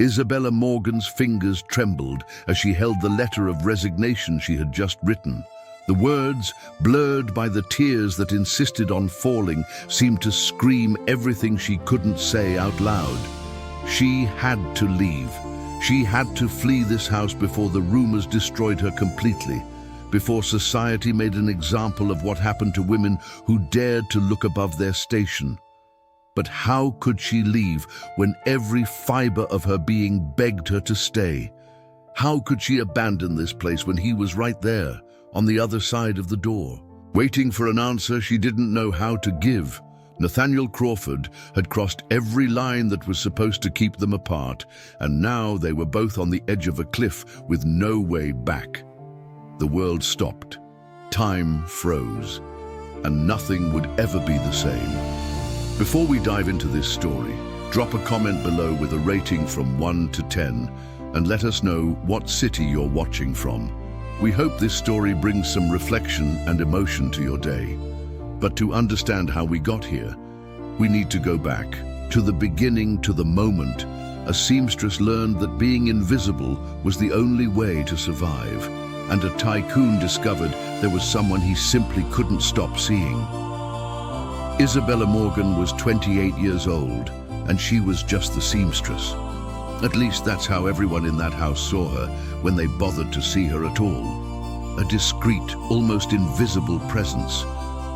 Isabella Morgan's fingers trembled as she held the letter of resignation she had just written. The words, blurred by the tears that insisted on falling, seemed to scream everything she couldn't say out loud. She had to leave. She had to flee this house before the rumors destroyed her completely, before society made an example of what happened to women who dared to look above their station. But how could she leave when every fiber of her being begged her to stay? How could she abandon this place when he was right there, on the other side of the door? Waiting for an answer she didn't know how to give, Nathaniel Crawford had crossed every line that was supposed to keep them apart, and now they were both on the edge of a cliff with no way back. The world stopped, time froze, and nothing would ever be the same. Before we dive into this story, drop a comment below with a rating from 1 to 10 and let us know what city you're watching from. We hope this story brings some reflection and emotion to your day. But to understand how we got here, we need to go back to the beginning, to the moment a seamstress learned that being invisible was the only way to survive, and a tycoon discovered there was someone he simply couldn't stop seeing. Isabella Morgan was 28 years old, and she was just the seamstress. At least that's how everyone in that house saw her when they bothered to see her at all. A discreet, almost invisible presence,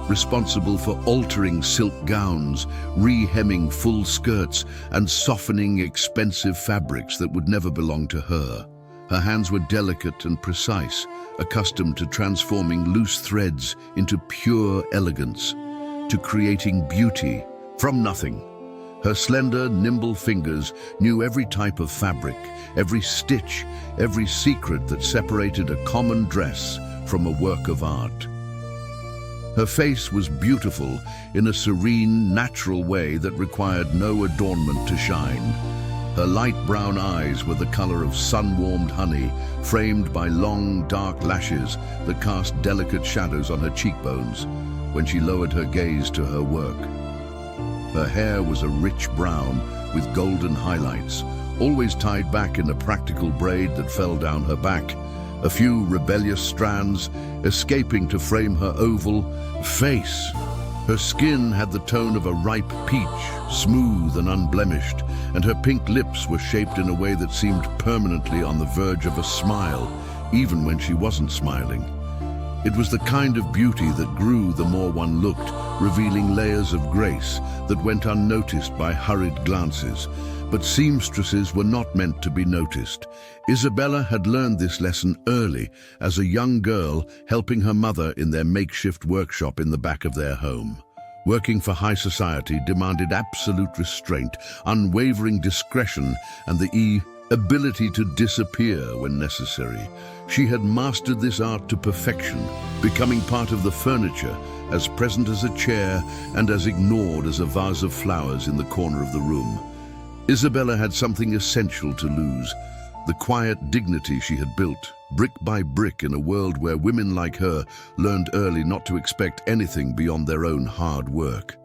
responsible for altering silk gowns, re-hemming full skirts, and softening expensive fabrics that would never belong to her. Her hands were delicate and precise, accustomed to transforming loose threads into pure elegance, to creating beauty from nothing. Her slender, nimble fingers knew every type of fabric, every stitch, every secret that separated a common dress from a work of art. Her face was beautiful in a serene, natural way that required no adornment to shine. Her light brown eyes were the color of sun-warmed honey, framed by long, dark lashes that cast delicate shadows on her cheekbones when she lowered her gaze to her work. Her hair was a rich brown with golden highlights, always tied back in a practical braid that fell down her back, a few rebellious strands escaping to frame her oval face. Her skin had the tone of a ripe peach, smooth and unblemished, and her pink lips were shaped in a way that seemed permanently on the verge of a smile, even when she wasn't smiling. It was the kind of beauty that grew the more one looked, revealing layers of grace that went unnoticed by hurried glances. But seamstresses were not meant to be noticed. Isabella had learned this lesson early, as a young girl helping her mother in their makeshift workshop in the back of their home. Working for high society demanded absolute restraint, unwavering discretion, and the ability to disappear when necessary. She had mastered this art to perfection, becoming part of the furniture, as present as a chair and as ignored as a vase of flowers in the corner of the room. Isabella had something essential to lose, the quiet dignity she had built, brick by brick, in a world where women like her learned early not to expect anything beyond their own hard work.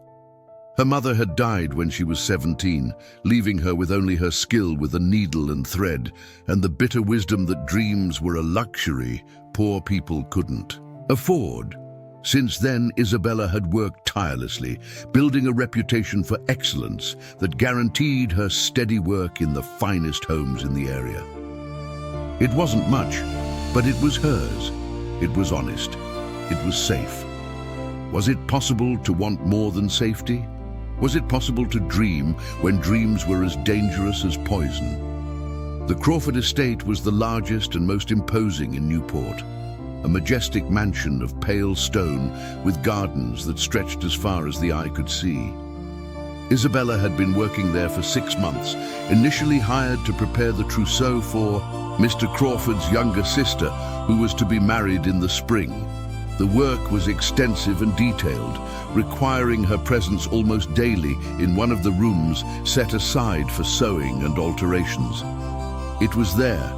Her mother had died when she was 17, leaving her with only her skill with a needle and thread, and the bitter wisdom that dreams were a luxury poor people couldn't afford. Since then, Isabella had worked tirelessly, building a reputation for excellence that guaranteed her steady work in the finest homes in the area. It wasn't much, but it was hers. It was honest. It was safe. Was it possible to want more than safety? Was it possible to dream when dreams were as dangerous as poison? The Crawford estate was the largest and most imposing in Newport, a majestic mansion of pale stone with gardens that stretched as far as the eye could see. Isabella had been working there for 6 months, initially hired to prepare the trousseau for Mr. Crawford's younger sister, who was to be married in the spring. The work was extensive and detailed, requiring her presence almost daily in one of the rooms set aside for sewing and alterations. It was there,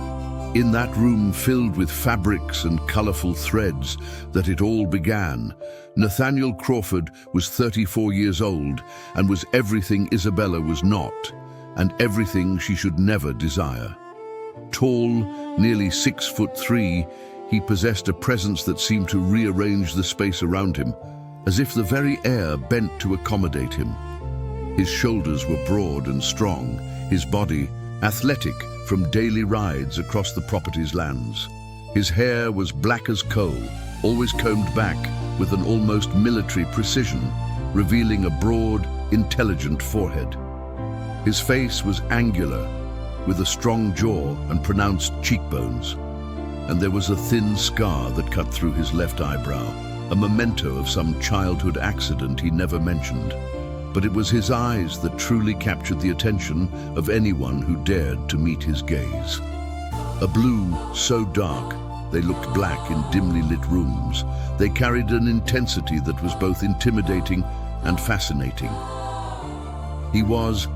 in that room filled with fabrics and colorful threads, that it all began. Nathaniel Crawford was 34 years old and was everything Isabella was not. and everything she should never desire. Tall, nearly 6'3", he possessed a presence that seemed to rearrange the space around him, as if the very air bent to accommodate him. His shoulders were broad and strong, his body athletic from daily rides across the property's lands. His hair was black as coal, always combed back with an almost military precision, revealing a broad, intelligent forehead. His face was angular, with a strong jaw and pronounced cheekbones, and there was a thin scar that cut through his left eyebrow, a memento of some childhood accident he never mentioned. But it was his eyes that truly captured the attention of anyone who dared to meet his gaze. A blue so dark they looked black in dimly lit rooms. They carried an intensity that was both intimidating and fascinating. He was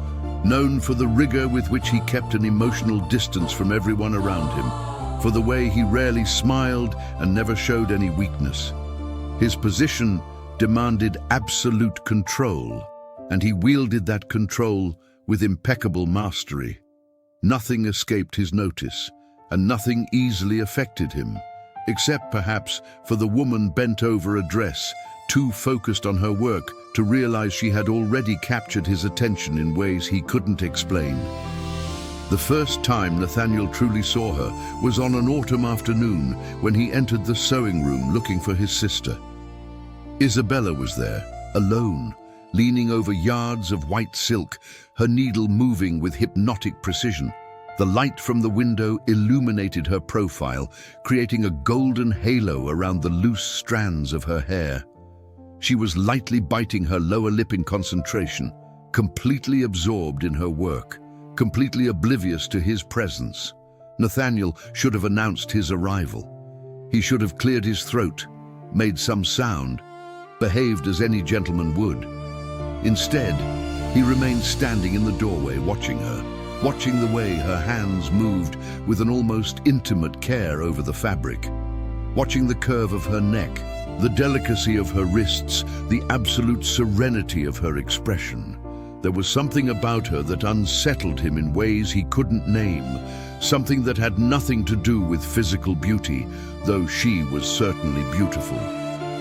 known for the rigor with which he kept an emotional distance from everyone around him, for the way he rarely smiled and never showed any weakness. His position demanded absolute control, and he wielded that control with impeccable mastery. Nothing escaped his notice, and nothing easily affected him, except perhaps for the woman bent over a dress, too focused on her work to realize she had already captured his attention in ways he couldn't explain. The first time Nathaniel truly saw her was on an autumn afternoon when he entered the sewing room looking for his sister. Isabella was there, alone, leaning over yards of white silk, her needle moving with hypnotic precision. The light from the window illuminated her profile, creating a golden halo around the loose strands of her hair. She was lightly biting her lower lip in concentration, completely absorbed in her work, completely oblivious to his presence. Nathaniel should have announced his arrival. He should have cleared his throat, made some sound, behaved as any gentleman would. Instead, he remained standing in the doorway watching her, watching the way her hands moved with an almost intimate care over the fabric, watching the curve of her neck, the delicacy of her wrists, the absolute serenity of her expression. There was something about her that unsettled him in ways he couldn't name, something that had nothing to do with physical beauty, though she was certainly beautiful.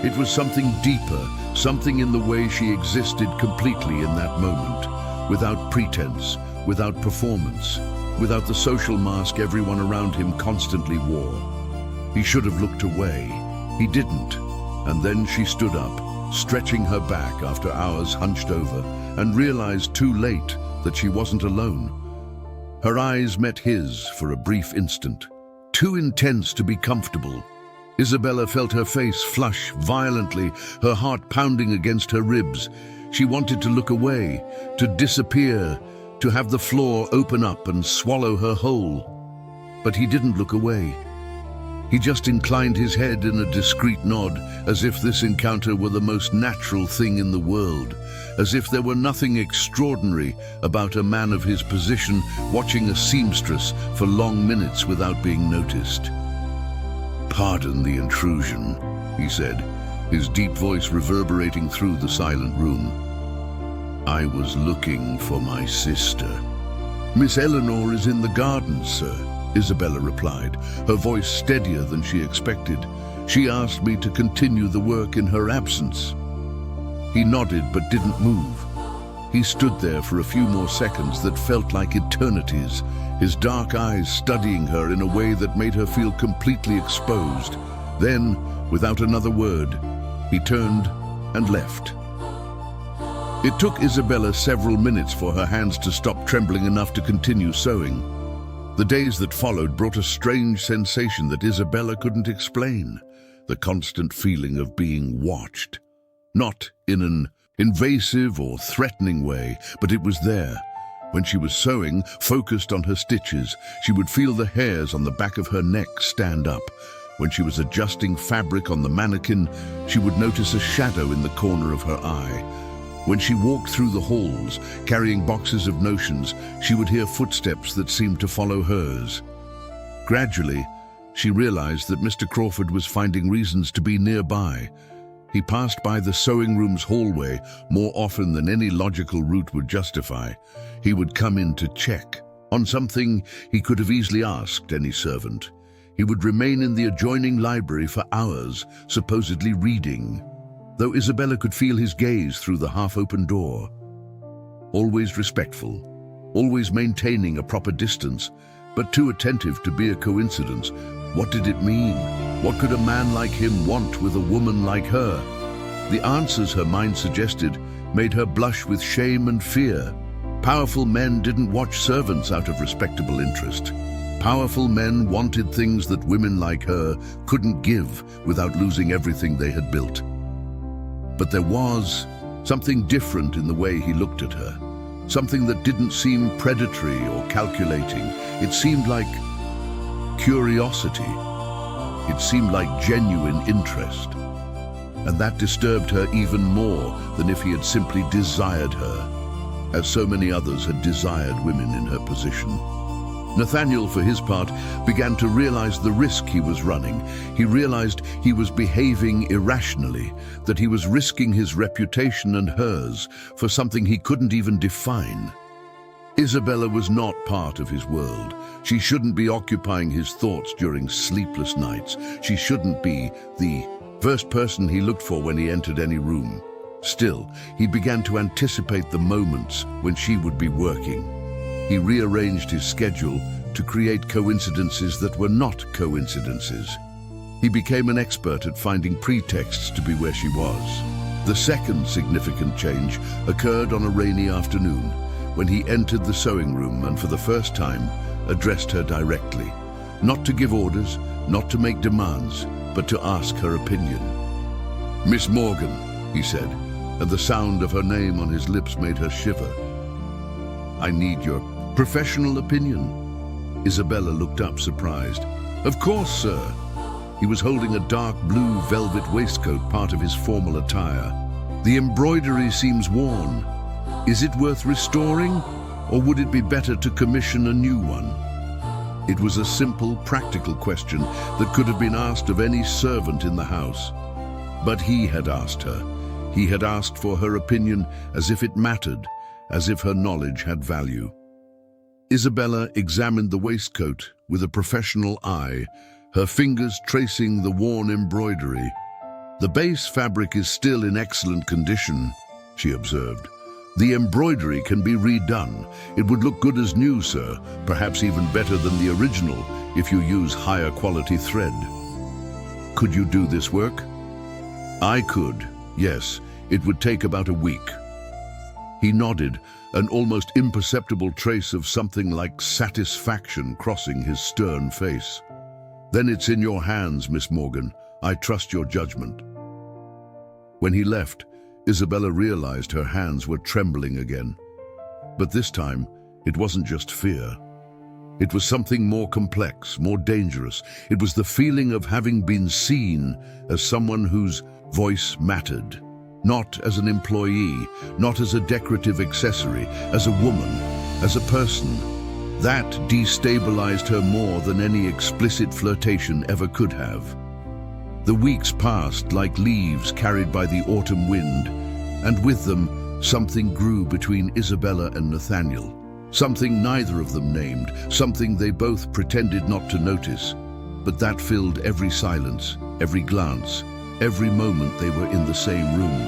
It was something deeper, something in the way she existed completely in that moment, without pretense, without performance, without the social mask everyone around him constantly wore. He should have looked away. He didn't. And then she stood up, stretching her back after hours hunched over, and realized too late that she wasn't alone. Her eyes met his for a brief instant. Too intense to be comfortable. Isabella felt her face flush violently, her heart pounding against her ribs. She wanted to look away, to disappear, to have the floor open up and swallow her whole. But he didn't look away. He just inclined his head in a discreet nod, as if this encounter were the most natural thing in the world, as if there were nothing extraordinary about a man of his position watching a seamstress for long minutes without being noticed. "Pardon the intrusion," he said, his deep voice reverberating through the silent room. "I was looking for my sister." "Miss Eleanor is in the garden, sir," Isabella replied, her voice steadier than she expected. "She asked me to continue the work in her absence." He nodded but didn't move. He stood there for a few more seconds that felt like eternities, his dark eyes studying her in a way that made her feel completely exposed. Then, without another word, he turned and left. It took Isabella several minutes for her hands to stop trembling enough to continue sewing. The days that followed brought a strange sensation that Isabella couldn't explain, the constant feeling of being watched. Not in an invasive or threatening way, but it was there. When she was sewing, focused on her stitches, she would feel the hairs on the back of her neck stand up. When she was adjusting fabric on the mannequin, she would notice a shadow in the corner of her eye. When she walked through the halls, carrying boxes of notions, she would hear footsteps that seemed to follow hers. Gradually, she realized that Mr. Crawford was finding reasons to be nearby. He passed by the sewing room's hallway more often than any logical route would justify. He would come in to check on something he could have easily asked any servant. He would remain in the adjoining library for hours, supposedly reading, though Isabella could feel his gaze through the half-open door. Always respectful, always maintaining a proper distance, but too attentive to be a coincidence. What did it mean? What could a man like him want with a woman like her? The answers her mind suggested made her blush with shame and fear. Powerful men didn't watch servants out of respectable interest. Powerful men wanted things that women like her couldn't give without losing everything they had built. But there was something different in the way he looked at her. Something that didn't seem predatory or calculating. It seemed like curiosity. It seemed like genuine interest. And that disturbed her even more than if he had simply desired her, as so many others had desired women in her position. Nathaniel, for his part, began to realize the risk he was running. He realized he was behaving irrationally, that he was risking his reputation and hers for something he couldn't even define. Isabella was not part of his world. She shouldn't be occupying his thoughts during sleepless nights. She shouldn't be the first person he looked for when he entered any room. Still, he began to anticipate the moments when she would be working. He rearranged his schedule to create coincidences that were not coincidences. He became an expert at finding pretexts to be where she was. The second significant change occurred on a rainy afternoon, when he entered the sewing room and for the first time addressed her directly. Not to give orders, not to make demands, but to ask her opinion. "Miss Morgan," he said, and the sound of her name on his lips made her shiver. "I need your professional opinion." Isabella looked up, surprised. "Of course, sir." He was holding a dark blue velvet waistcoat, part of his formal attire. "The embroidery seems worn. Is it worth restoring, or would it be better to commission a new one?" It was a simple, practical question that could have been asked of any servant in the house. But he had asked her. He had asked for her opinion as if it mattered, as if her knowledge had value. Isabella examined the waistcoat with a professional eye, her fingers tracing the worn embroidery. "The base fabric is still in excellent condition," she observed. "The embroidery can be redone. It would look good as new, sir, perhaps even better than the original if you use higher quality thread." "Could you do this work?" "I could, yes. It would take about a week." He nodded, an almost imperceptible trace of something like satisfaction crossing his stern face. "Then it's in your hands, Miss Morgan. I trust your judgment." When he left, Isabella realized her hands were trembling again. But this time, it wasn't just fear. It was something more complex, more dangerous. It was the feeling of having been seen as someone whose voice mattered. Not as an employee, not as a decorative accessory, as a woman, as a person. That destabilized her more than any explicit flirtation ever could have. The weeks passed like leaves carried by the autumn wind, and with them, something grew between Isabella and Nathaniel. Something neither of them named, something they both pretended not to notice. But that filled every silence, every glance, every moment they were in the same room.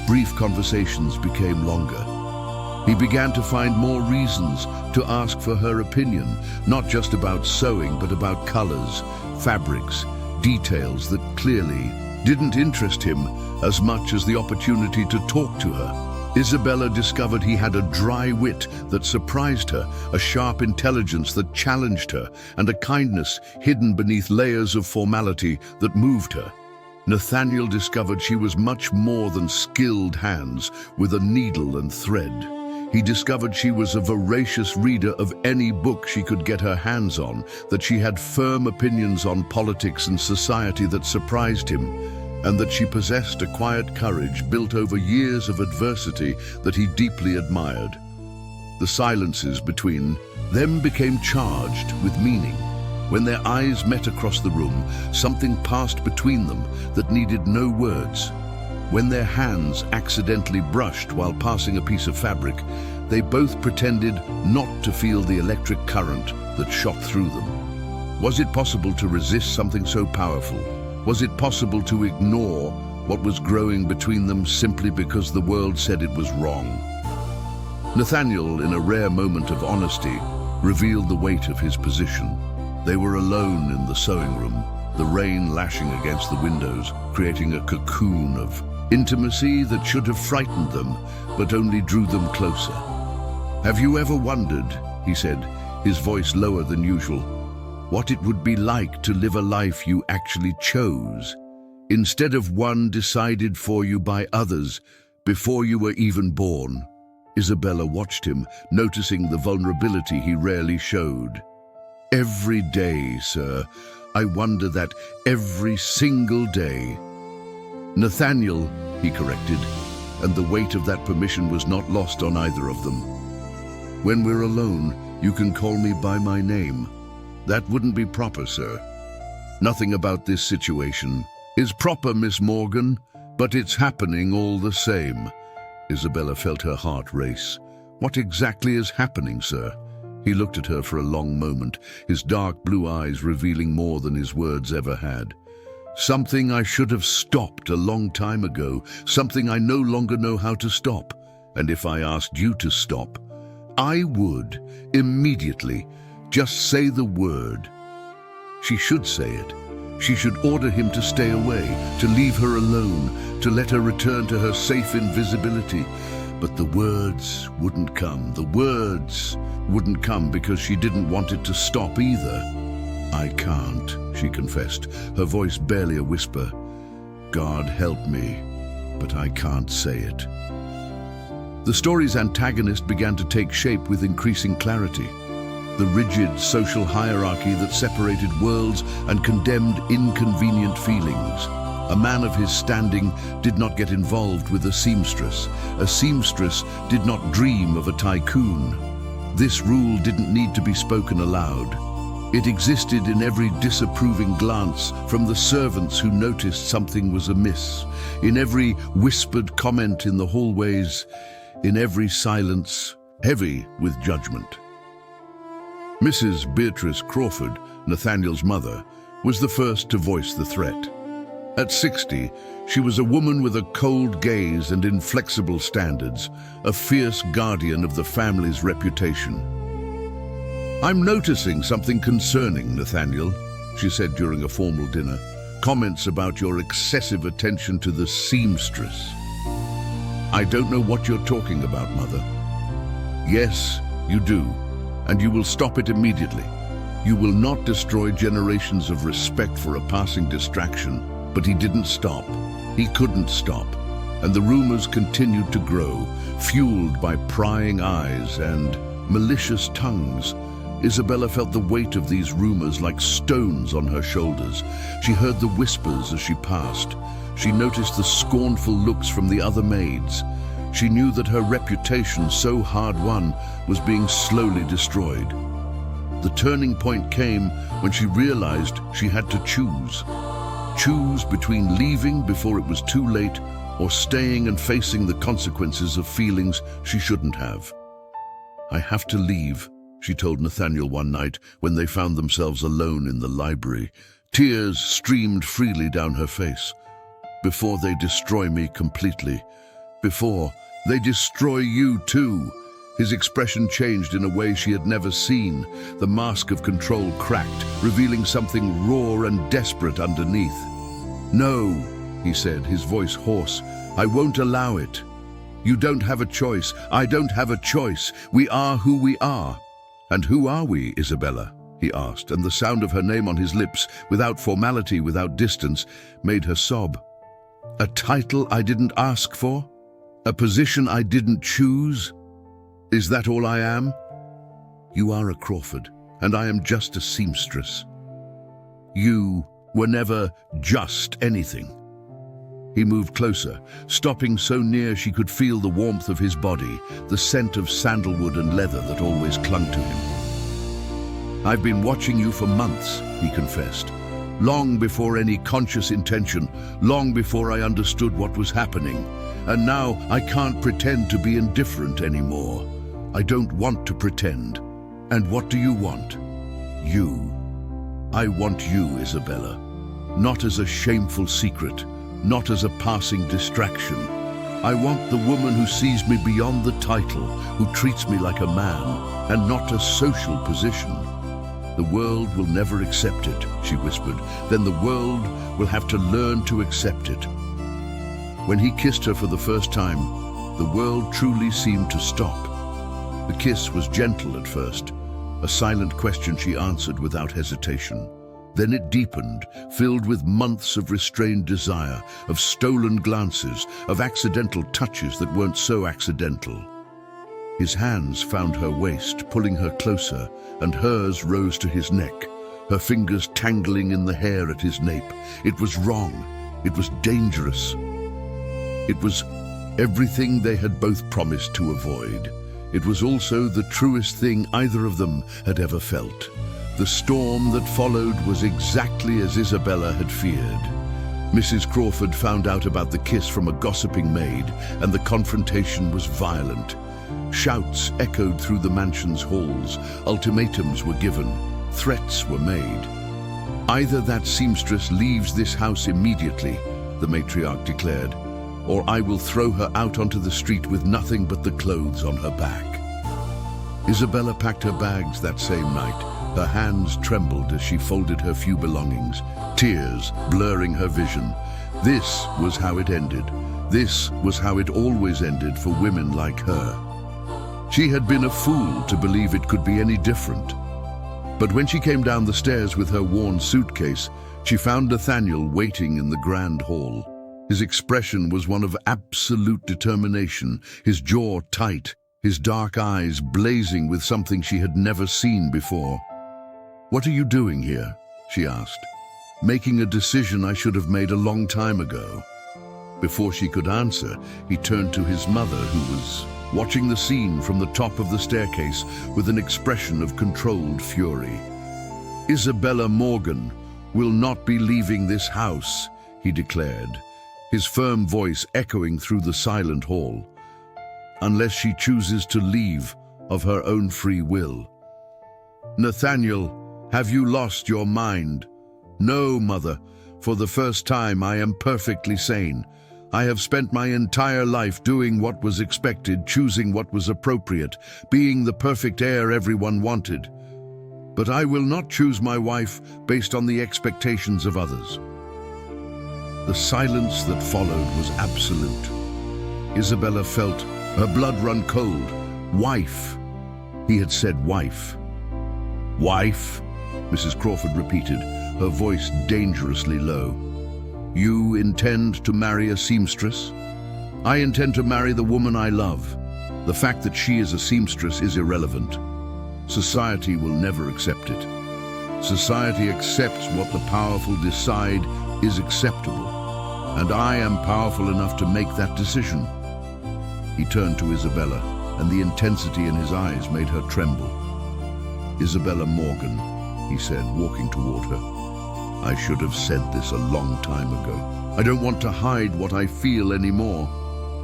Brief conversations became longer. He began to find more reasons to ask for her opinion, not just about sewing, but about colors, fabrics, details that clearly didn't interest him as much as the opportunity to talk to her. Isabella discovered he had a dry wit that surprised her, a sharp intelligence that challenged her, and a kindness hidden beneath layers of formality that moved her. Nathaniel discovered she was much more than skilled hands with a needle and thread. He discovered she was a voracious reader of any book she could get her hands on, that she had firm opinions on politics and society that surprised him, and that she possessed a quiet courage built over years of adversity that he deeply admired. The silences between them became charged with meaning. When their eyes met across the room, something passed between them that needed no words. When their hands accidentally brushed while passing a piece of fabric, they both pretended not to feel the electric current that shot through them. Was it possible to resist something so powerful? Was it possible to ignore what was growing between them simply because the world said it was wrong? Nathaniel, in a rare moment of honesty, revealed the weight of his position. They were alone in the sewing room, the rain lashing against the windows, creating a cocoon of intimacy that should have frightened them, but only drew them closer. "Have you ever wondered," he said, his voice lower than usual, "what it would be like to live a life you actually chose, instead of one decided for you by others before you were even born?" Isabella watched him, noticing the vulnerability he rarely showed. "Every day, sir. I wonder that every single day." "Nathaniel," he corrected, and the weight of that permission was not lost on either of them. "When we're alone, you can call me by my name." "That wouldn't be proper, sir." "Nothing about this situation is proper, Miss Morgan, but it's happening all the same." Isabella felt her heart race. "What exactly is happening, sir?" He looked at her for a long moment, his dark blue eyes revealing more than his words ever had. "Something I should have stopped a long time ago, something I no longer know how to stop. And if I asked you to stop, I would, immediately. Just say the word." She should say it. She should order him to stay away, to leave her alone, to let her return to her safe invisibility. But the words wouldn't come. The words wouldn't come because she didn't want it to stop either. "I can't," she confessed, her voice barely a whisper. "God help me, but I can't say it." The story's antagonist began to take shape with increasing clarity. The rigid social hierarchy that separated worlds and condemned inconvenient feelings. A man of his standing did not get involved with a seamstress. A seamstress did not dream of a tycoon. This rule didn't need to be spoken aloud. It existed in every disapproving glance from the servants who noticed something was amiss, in every whispered comment in the hallways, in every silence heavy with judgment. Mrs. Beatrice Crawford, Nathaniel's mother, was the first to voice the threat. At 60, she was a woman with a cold gaze and inflexible standards, a fierce guardian of the family's reputation. "I'm noticing something concerning, Nathaniel," she said during a formal dinner. "Comments about your excessive attention to the seamstress." "I don't know what you're talking about, Mother." "Yes, you do, and you will stop it immediately. You will not destroy generations of respect for a passing distraction." But he didn't stop. He couldn't stop. And the rumors continued to grow, fueled by prying eyes and malicious tongues. Isabella felt the weight of these rumors like stones on her shoulders. She heard the whispers as she passed. She noticed the scornful looks from the other maids. She knew that her reputation, so hard won, was being slowly destroyed. The turning point came when she realized she had to choose. Choose between leaving before it was too late or staying and facing the consequences of feelings she shouldn't have. "I have to leave," she told Nathaniel one night when they found themselves alone in the library. Tears streamed freely down her face. "Before they destroy me completely. Before they destroy you too." His expression changed in a way she had never seen. The mask of control cracked, revealing something raw and desperate underneath. "No," he said, his voice hoarse. "I won't allow it. You don't have a choice. I don't have a choice. We are who we are." "And who are we, Isabella?" he asked, and the sound of her name on his lips, without formality, without distance, made her sob. "A title I didn't ask for? A position I didn't choose? Is that all I am?" "You are a Crawford, and I am just a seamstress." "You were never just anything." He moved closer, stopping so near she could feel the warmth of his body, the scent of sandalwood and leather that always clung to him. I've been watching you for months, he confessed. Long before any conscious intention, long before I understood what was happening. And now I can't pretend to be indifferent anymore. I don't want to pretend. And what do you want? You. I want you, Isabella. Not as a shameful secret, not as a passing distraction. I want the woman who sees me beyond the title, who treats me like a man, and not a social position. The world will never accept it, she whispered. Then the world will have to learn to accept it. When he kissed her for the first time, the world truly seemed to stop. The kiss was gentle at first, a silent question she answered without hesitation. Then it deepened, filled with months of restrained desire, of stolen glances, of accidental touches that weren't so accidental. His hands found her waist, pulling her closer, and hers rose to his neck, her fingers tangling in the hair at his nape. It was wrong. It was dangerous. It was everything they had both promised to avoid. It was also the truest thing either of them had ever felt. The storm that followed was exactly as Isabella had feared. Mrs. Crawford found out about the kiss from a gossiping maid, and the confrontation was violent. Shouts echoed through the mansion's halls, ultimatums were given, threats were made. Either that seamstress leaves this house immediately, the matriarch declared, or I will throw her out onto the street with nothing but the clothes on her back. Isabella packed her bags that same night. Her hands trembled as she folded her few belongings, tears blurring her vision. This was how it ended. This was how it always ended for women like her. She had been a fool to believe it could be any different. But when she came down the stairs with her worn suitcase, she found Nathaniel waiting in the grand hall. His expression was one of absolute determination, his jaw tight, his dark eyes blazing with something she had never seen before. "What are you doing here?" she asked. "Making a decision I should have made a long time ago." Before she could answer, he turned to his mother, who was watching the scene from the top of the staircase with an expression of controlled fury. "Isabella Morgan will not be leaving this house," he declared, his firm voice echoing through the silent hall, "unless she chooses to leave of her own free will." "Nathaniel, have you lost your mind?" "No, Mother. For the first time, I am perfectly sane. I have spent my entire life doing what was expected, choosing what was appropriate, being the perfect heir everyone wanted. But I will not choose my wife based on the expectations of others." The silence that followed was absolute. Isabella felt her blood run cold. Wife. He had said wife. "Wife?" Mrs. Crawford repeated, her voice dangerously low. "You intend to marry a seamstress?" "I intend to marry the woman I love. The fact that she is a seamstress is irrelevant. Society will never accept it. Society accepts what the powerful decide is acceptable, and I am powerful enough to make that decision." He turned to Isabella, and the intensity in his eyes made her tremble. "Isabella Morgan," he said, walking toward her. "I should have said this a long time ago. I don't want to hide what I feel anymore.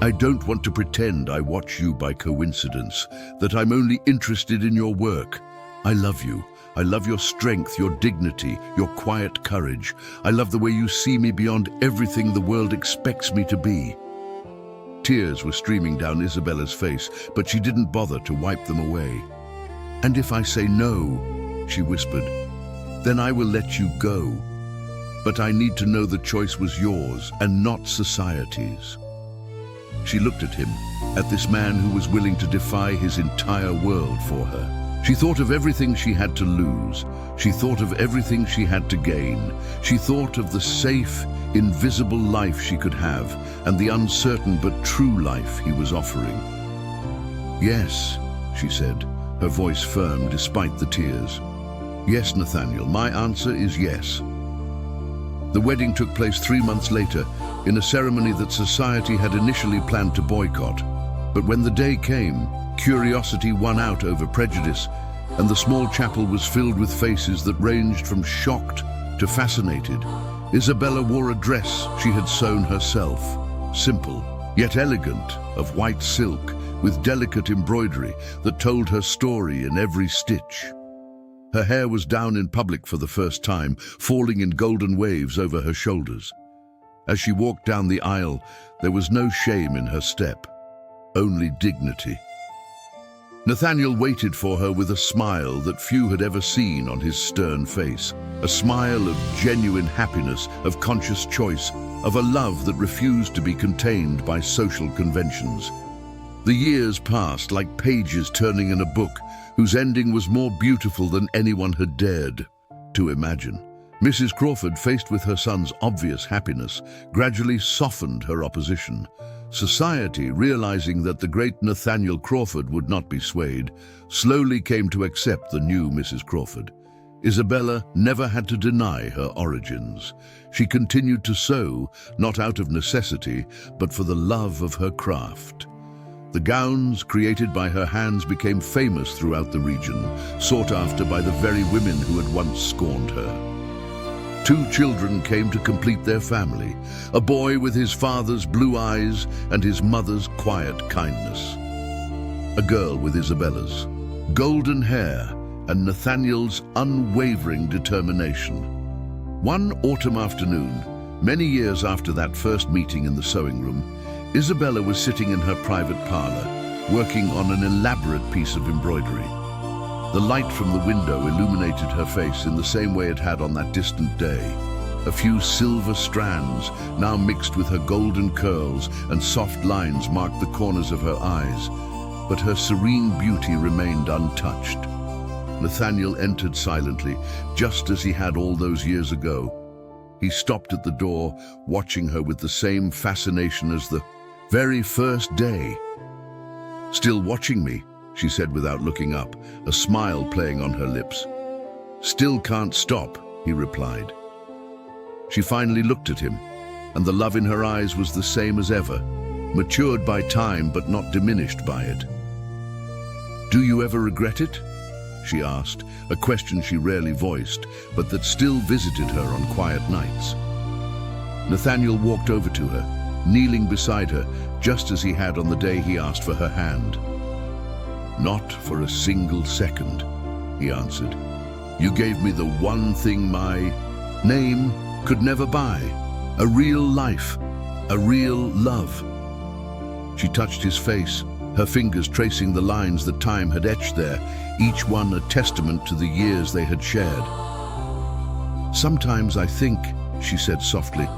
I don't want to pretend I watch you by coincidence, that I'm only interested in your work. I love you. I love your strength, your dignity, your quiet courage. I love the way you see me beyond everything the world expects me to be." Tears were streaming down Isabella's face, but she didn't bother to wipe them away. "And if I say no," she whispered, "then I will let you go. But I need to know the choice was yours and not society's." She looked at him, at this man who was willing to defy his entire world for her. She thought of everything she had to lose. She thought of everything she had to gain. She thought of the safe, invisible life she could have and the uncertain but true life he was offering. "Yes," she said, her voice firm despite the tears. "Yes, Nathaniel, my answer is yes." The wedding took place 3 months later, in a ceremony that society had initially planned to boycott. But when the day came, curiosity won out over prejudice. and the small chapel was filled with faces that ranged from shocked to fascinated. Isabella wore a dress she had sewn herself, simple yet elegant, of white silk with delicate embroidery that told her story in every stitch. Her hair was down in public for the first time, falling in golden waves over her shoulders. As she walked down the aisle, there was no shame in her step, only dignity. Nathaniel waited for her with a smile that few had ever seen on his stern face, a smile of genuine happiness, of conscious choice, of a love that refused to be contained by social conventions. The years passed like pages turning in a book whose ending was more beautiful than anyone had dared to imagine. Mrs. Crawford, faced with her son's obvious happiness, gradually softened her opposition. Society, realizing that the great Nathaniel Crawford would not be swayed, slowly came to accept the new Mrs. Crawford. Isabella never had to deny her origins. She continued to sew, not out of necessity, but for the love of her craft. The gowns created by her hands became famous throughout the region, sought after by the very women who had once scorned her. 2 children came to complete their family, a boy with his father's blue eyes and his mother's quiet kindness. A girl with Isabella's golden hair and Nathaniel's unwavering determination. One autumn afternoon, many years after that first meeting in the sewing room, Isabella was sitting in her private parlor, working on an elaborate piece of embroidery. The light from the window illuminated her face in the same way it had on that distant day. A few silver strands, now mixed with her golden curls, and soft lines marked the corners of her eyes, but her serene beauty remained untouched. Nathaniel entered silently, just as he had all those years ago. He stopped at the door, watching her with the same fascination as the very first day. "Still watching me?" she said without looking up, a smile playing on her lips. "Still can't stop," he replied. She finally looked at him, and the love in her eyes was the same as ever, matured by time but not diminished by it. "Do you ever regret it?" she asked, a question she rarely voiced, but that still visited her on quiet nights. Nathaniel walked over to her, kneeling beside her, just as he had on the day he asked for her hand. "Not for a single second," he answered. "You gave me the one thing my name could never buy, a real life, a real love." She touched his face, her fingers tracing the lines that time had etched there, each one a testament to the years they had shared. "Sometimes I think," she said softly,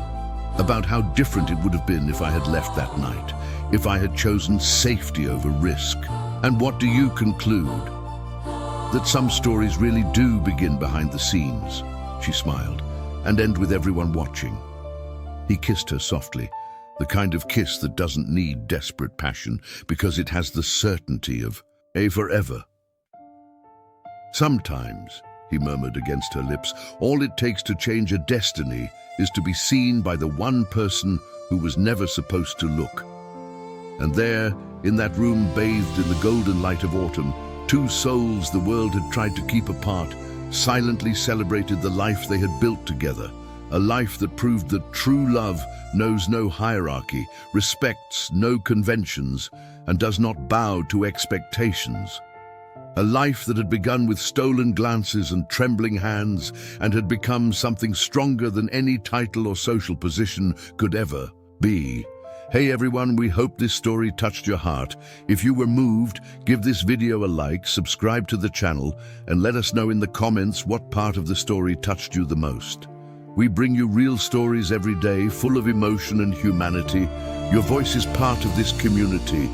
"about how different it would have been if I had left that night, if I had chosen safety over risk. And what do you conclude? That some stories really do begin behind the scenes," she smiled, "and end with everyone watching." He kissed her softly, the kind of kiss that doesn't need desperate passion because it has the certainty of a forever. "Sometimes," he murmured against her lips, "all it takes to change a destiny is to be seen by the one person who was never supposed to look." And there, in that room bathed in the golden light of autumn, 2 souls the world had tried to keep apart silently celebrated the life they had built together, a life that proved that true love knows no hierarchy, respects no conventions, and does not bow to expectations. A life that had begun with stolen glances and trembling hands and had become something stronger than any title or social position could ever be. Hey everyone, we hope this story touched your heart. If you were moved, give this video a like, subscribe to the channel, and let us know in the comments what part of the story touched you the most. We bring you real stories every day, full of emotion and humanity. Your voice is part of this community.